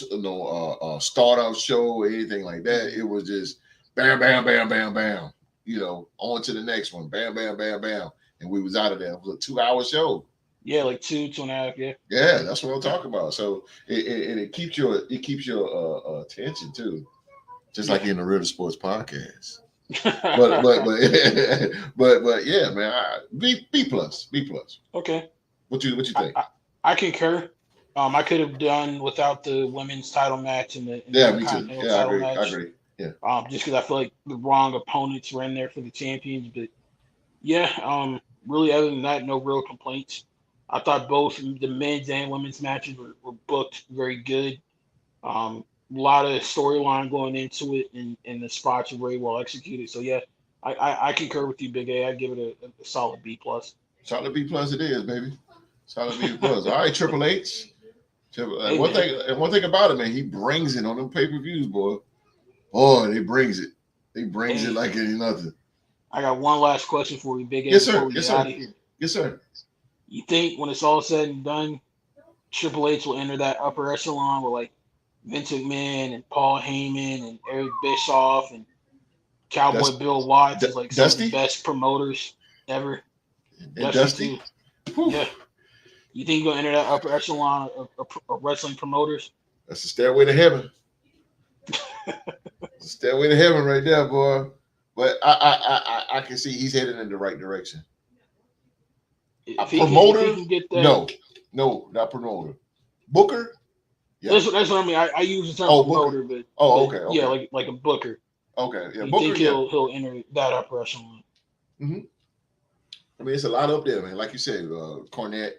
start off show or anything like that. It was just bam, bam, bam, bam, bam. On to the next one. Bam, bam, bam, bam, and we was out of there. It was a 2 hour show. Yeah, like 2.5. Yeah. Yeah, that's what I'm talking about. So it keeps your attention too, just like Yeah. in the Real Sports podcast. But yeah, man, B plus, B plus. Okay. What you I, think? I, I concur. I could have done without the women's title match and the Yeah, me too. Intercontinental Yeah, I title agree. I match. agree. Yeah, Just because I feel like the wrong opponents were in there for the champions. But yeah, really, other than that, no real complaints. I thought both the men's and women's matches were booked very good. A lot of storyline going into it, and the spots were very well executed. So yeah, I concur with you, Big A. I give it a solid B plus. solid B plus it is, baby. Solid B plus. All right, Triple H. Hey One man, thing, and one thing about it, man, he brings it on them pay per views, boy. Boy, he brings it. He brings it hey, like any nothing. I got one last question for you, Big A, Yes, before sir. we Yes, get out sir. of here. Yes, sir. You think when it's all said and done, Triple H will enter that upper echelon with like Vince McMahon and Paul Heyman and Eric Bischoff and Cowboy Dust, Bill Watts as like some of the Dusty best promoters ever? and Dusty Dusty. too. Whew. Yeah. You think you're gonna enter that upper echelon of wrestling promoters? That's the stairway to heaven. Stairway to heaven right there, boy. But I can see he's headed in the right direction. A if he promoter? can get that, No, not promoter. Booker? Yeah. that's what I mean. I use the term Oh, Booker. promoter, Oh, but okay, yeah, okay, like a booker. okay. Yeah, You Booker. think Yeah. he'll enter that upper echelon? Hmm. I mean, it's a lot up there, man. Like you said, Cornette,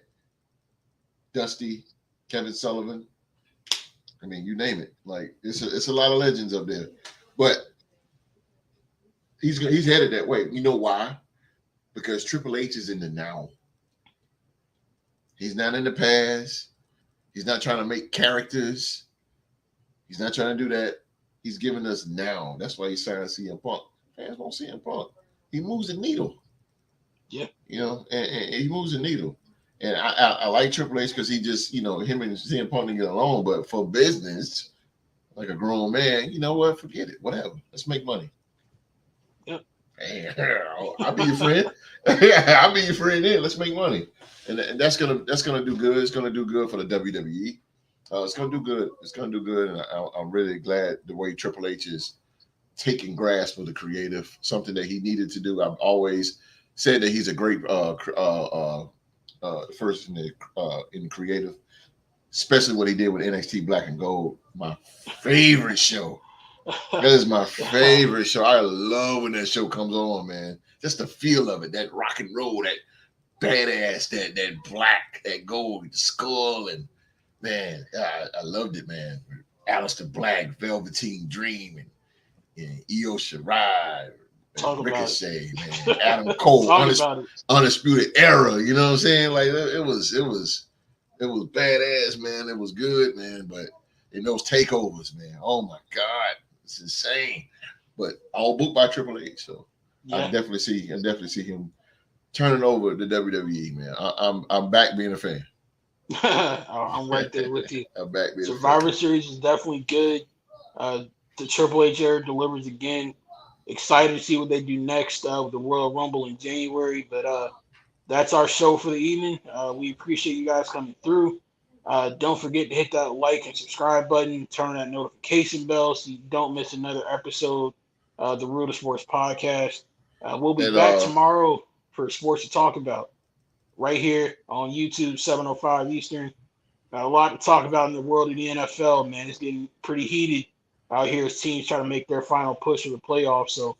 Dusty, Kevin Sullivan. I mean, you name it. Like it's a lot of legends up there. But he's headed that way. You know why? Because Triple H is in the now. He's not in the past. He's not trying to make characters. He's not trying to do that. He's giving us now. That's why he's signed CM Punk. Fans won't see CM Punk. He moves the needle. Yeah. You know, and he moves the needle. And I like Triple H because he just, him and CM Punk didn't get along. But for business, like a grown man, you know what? Forget it. Whatever. Let's make money. Yep. Hey, I'll be your friend. I'll be your friend then. Let's make money. And that's gonna do good. It's gonna do good for the WWE. It's gonna do good. It's gonna do good. And I'm really glad the way Triple H is taking grasp of the creative, something that he needed to do. I've always said that he's a great first in creative, especially what he did with NXT Black and Gold. My favorite show. That is my favorite show. I love when that show comes on, man. Just the feel of it, that rock and roll, that badass, that black, that gold, the skull, and man, I loved it, man. Aleister Black, Velveteen Dream, and Io Shirai, Ricochet, man, Adam Cole, Undisputed Era. You know what I'm saying? Like it was badass, man. It was good, man. But in those takeovers, man, oh my God, it's insane. But all booked by Triple H, so yeah. I definitely see him turning over the WWE, man. I'm back being a fan. I'm right there with you. I'm back being Survivor Series is definitely good. The Triple H era delivers again. Excited to see what they do next with the Royal Rumble in January. But that's our show for the evening. We appreciate you guys coming through. Don't forget to hit that like and subscribe button. Turn on that notification bell so you don't miss another episode of the Real to Sports podcast. We'll be back tomorrow for sports to talk about right here on YouTube, 7:05 Eastern. A lot to talk about in the world of the NFL, man. It's getting pretty heated out here as teams try to make their final push for the playoffs. So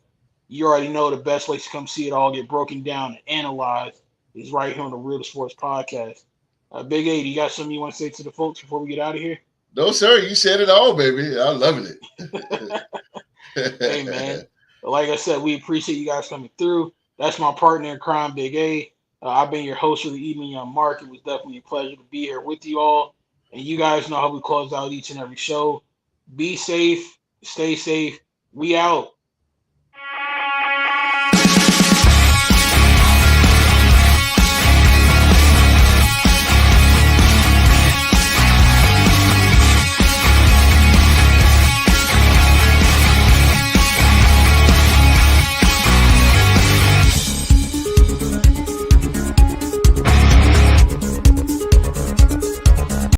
you already know the best place to come see it all get broken down and analyzed is right here on the Real to Sports podcast. Big A, do you got something you want to say to the folks before we get out of here? No, sir. You said it all, baby. I'm loving it. Hey, man. Like I said, we appreciate you guys coming through. That's my partner in crime, Big A. I've been your host for the evening, Young Mark. It was definitely a pleasure to be here with you all. And you guys know how we close out each and every show. Be safe. Stay safe. We out.